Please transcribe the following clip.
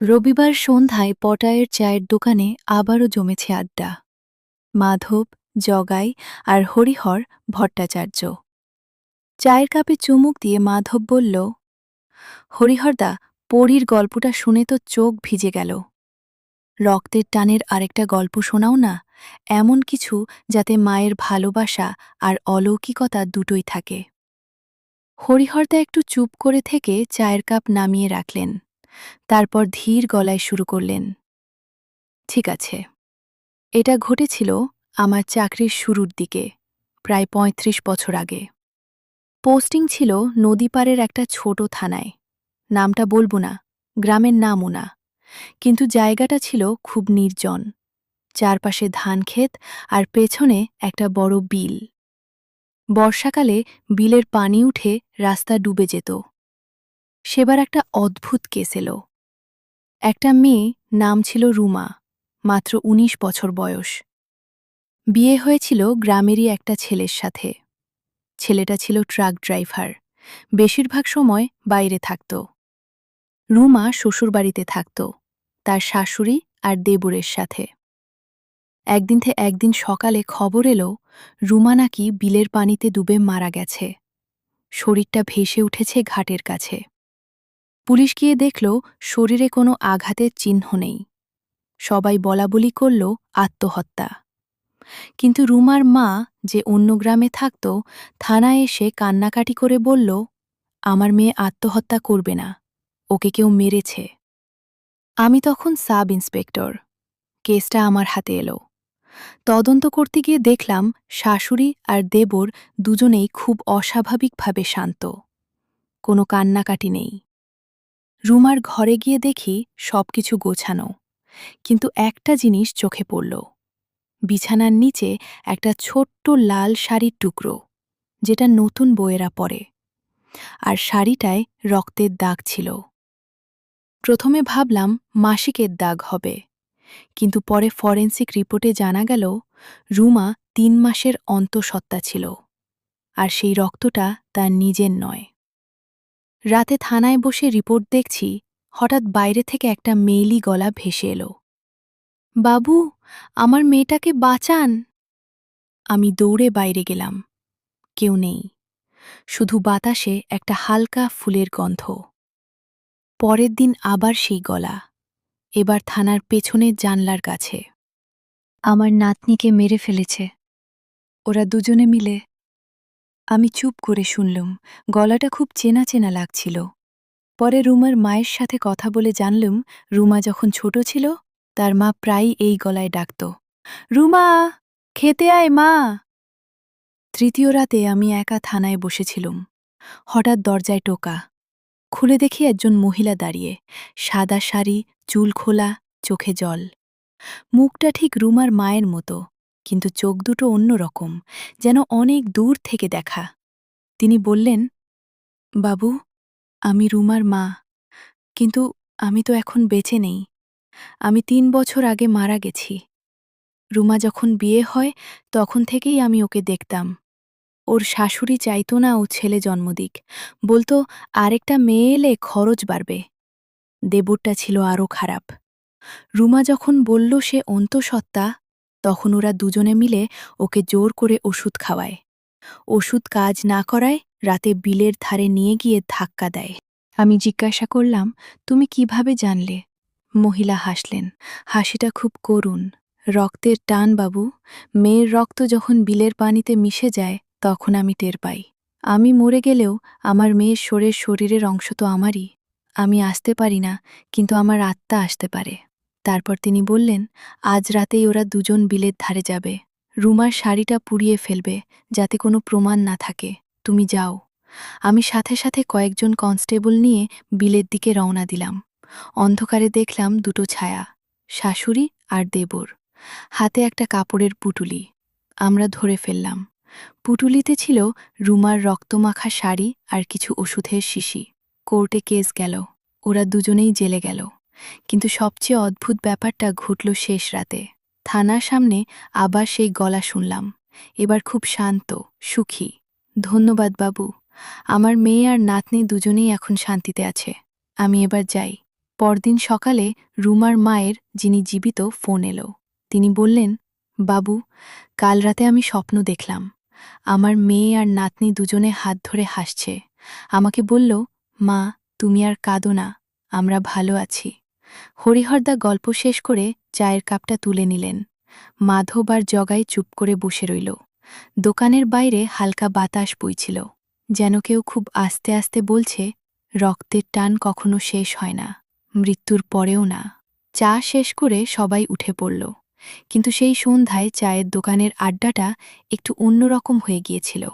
রবিবার সন্ধ্যায় পটায়ের চায়ের দোকানে আবারও জমেছে আড্ডা। মাধব, জগাই আর হরিহর ভট্টাচার্য। চায়ের কাপে চুমুক দিয়ে মাধব বলল, হরিহরদা, পরীর গল্পটা শুনে তো চোখ ভিজে গেল। রক্তের টানের আরেকটা গল্প শোনাও না, এমন কিছু যাতে মায়ের ভালোবাসা আর অলৌকিকতা দুটোই থাকে। হরিহরদা একটু চুপ করে থেকে চায়ের কাপ নামিয়ে রাখলেন, তারপর ধীর গলায় শুরু করলেন। ঠিক আছে, এটা ঘটেছিল আমার চাকরির শুরুর দিকে, প্রায় ৩৫ বছর আগে। পোস্টিং ছিল নদীপাড়ের একটা ছোট থানায়। নামটা বলবো না, গ্রামের নামও না, কিন্তু জায়গাটা ছিল খুব নির্জন। চারপাশে ধানক্ষেত আর পেছনে একটা বড় বিল। বর্ষাকালে বিলের পানি উঠে রাস্তা ডুবে যেত। সেবার একটা অদ্ভুত কেস এলো। একটা মেয়ে, নাম ছিল রুমা, মাত্র ১৯ বছর বয়স। বিয়ে হয়েছিল গ্রামেরই একটা ছেলের সাথে। ছেলেটা ছিল ট্রাক ড্রাইভার, বেশিরভাগ সময় বাইরে থাকত। রুমা শ্বশুরবাড়িতে থাকত, তার শাশুড়ি আর দেবরের সাথে। একদিন সকালে খবর এলো, রুমা নাকি বিলের পানিতে ডুবে মারা গেছে। শরীরটা ভেসে উঠেছে ঘাটের কাছে। পুলিশ গিয়ে দেখল শরীরে কোনো আঘাতের চিহ্ন নেই। সবাই বলাবলি করল আত্মহত্যা। কিন্তু রুমার মা, যে অন্য গ্রামে থাকত, থানায় এসে কান্নাকাটি করে বলল, আমার মেয়ে আত্মহত্যা করবে না, ওকে কেউ মেরেছে। আমি তখন সাব ইন্সপেক্টর। কেসটা আমার হাতে এলো। তদন্ত করতে গিয়ে দেখলাম শাশুড়ি আর দেবর দুজনেই খুব অস্বাভাবিকভাবে শান্ত। কোনো কান্নাকাটি নেই। রুমার ঘরে গিয়ে দেখি সবকিছু গোছানো, কিন্তু একটা জিনিস চোখে পড়ল। বিছানার নিচে একটা ছোট্ট লাল শাড়ির টুকরো, যেটা নতুন বউয়েরা পরে, আর শাড়িটায় রক্তের দাগ ছিল। প্রথমে ভাবলাম মাসিকের দাগ হবে, কিন্তু পরে ফরেন্সিক রিপোর্টে জানা গেল রুমা ৩ মাসের অন্তঃসত্ত্বা ছিল, আর সেই রক্তটা তার নিজের নয়। রাতে থানায় বসে রিপোর্ট দেখছি, হঠাৎ বাইরে থেকে একটা মেয়েলি গলা ভেসে এলো, বাবু, আমার মেয়েটাকে বাঁচান। আমি দৌড়ে বাইরে গেলাম। কেউ নেই, শুধু বাতাসে একটা হালকা ফুলের গন্ধ। পরের দিন আবার সেই গলা, এবার থানার পেছনের জানলার কাছে। আমার নাতনিকে মেরে ফেলেছে, ওরা দুজনে মিলে। আমি চুপ করে শুনলুম, গলাটা খুব চেনা চেনা লাগছিল। পরে রুমার মায়ের সাথে কথা বলে জানলুম, রুমা যখন ছোট ছিল তার মা প্রায়ই এই গলায় ডাকত, রুমা, খেতে আয় মা। তৃতীয় রাতে আমি একা থানায় বসেছিলুম। হঠাৎ দরজায় টোকা। খুলে দেখি একজন মহিলা দাঁড়িয়ে, সাদা শাড়ি, চুল খোলা, চোখে জল। মুখটা ঠিক রুমার মায়ের মতো, কিন্তু চোখ দুটো অন্যরকম, যেন অনেক দূর থেকে দেখা। তিনি বললেন, বাবু, আমি রুমার মা, কিন্তু আমি তো এখন বেঁচে নেই। আমি ৩ বছর আগে মারা গেছি। রুমা যখন বিয়ে হয় তখন থেকেই আমি ওকে দেখতাম। ওর শাশুড়ি চাইতো না ও ছেলে জন্ম দিক, বলতো আরেকটা মেয়ে এলে খরচ বাড়বে। দেবরটা ছিল আরও খারাপ। রুমা যখন বলল সে অন্তঃসত্ত্বা, তখন ওরা দুজনে মিলে ওকে জোর করে ওষুধ খাওয়ায়। ওষুধ কাজ না করায় রাতে বিলের ধারে নিয়ে গিয়ে ধাক্কা দেয়। আমি জিজ্ঞাসা করলাম, তুমি কিভাবে জানলে? মহিলা হাসলেন, হাসিটা খুব করুণ। রক্তের টান বাবু, মেয়ের রক্ত যখন বিলের পানিতে মিশে যায় তখন আমি টের পাই। আমি মরে গেলেও আমার মেয়ের শরীরের অংশ তো আমারই। আমি আসতে পারি না, কিন্তু আমার আত্মা আসতে পারে। তারপর তিনি বললেন, আজ রাতেই ওরা দুজন বিলের ধারে যাবে। রুমার শাড়িটা পুড়িয়ে ফেলবে, যাতে কোনো প্রমাণ না থাকে। তুমি যাও। আমি সাথে সাথে কয়েকজন কনস্টেবল নিয়ে বিলের দিকে রওনা দিলাম। অন্ধকারে দেখলাম দুটো ছায়া, শাশুড়ি আর দেবর, হাতে একটা কাপড়ের পুটুলি। আমরা ধরে ফেললাম। পুটুলিতে ছিল রুমার রক্তমাখা শাড়ি আর কিছু ওষুধের শিশি। কোর্টে কেস গেল, ওরা দুজনেই জেলে গেল। কিন্তু সবচেয়ে অদ্ভুত ব্যাপারটা ঘটল শেষ রাতে। থানার সামনে আবার সেই গলা শুনলাম, এবার খুব শান্ত, সুখী। ধন্যবাদ বাবু, আমার মেয়ে আর নাতনি দুজনেই এখন শান্তিতে আছে। আমি এবার যাই। পরদিন সকালে রুমার মায়ের, যিনি জীবিত, ফোন এলো। তিনি বললেন, বাবু, কাল রাতে আমি স্বপ্ন দেখলাম। আমার মেয়ে আর নাতনি দুজনে হাত ধরে হাসছে। আমাকে বলল, মা, তুমি আর কাঁদো না, আমরা ভালো আছি। হরিহরদা গল্প শেষ করে চায়ের কাপটা তুলে নিলেন। মাধব আর জগাই চুপ করে বসে রইল। দোকানের বাইরে হালকা বাতাস বইছিল, যেন কেউ খুব আস্তে আস্তে বলছে, রক্তের টান কখনো শেষ হয় না, মৃত্যুর পরেও না। চা শেষ করে সবাই উঠে পড়ল, কিন্তু সেই সন্ধ্যায় চায়ের দোকানের আড্ডাটা একটু অন্যরকম হয়ে গিয়েছিল।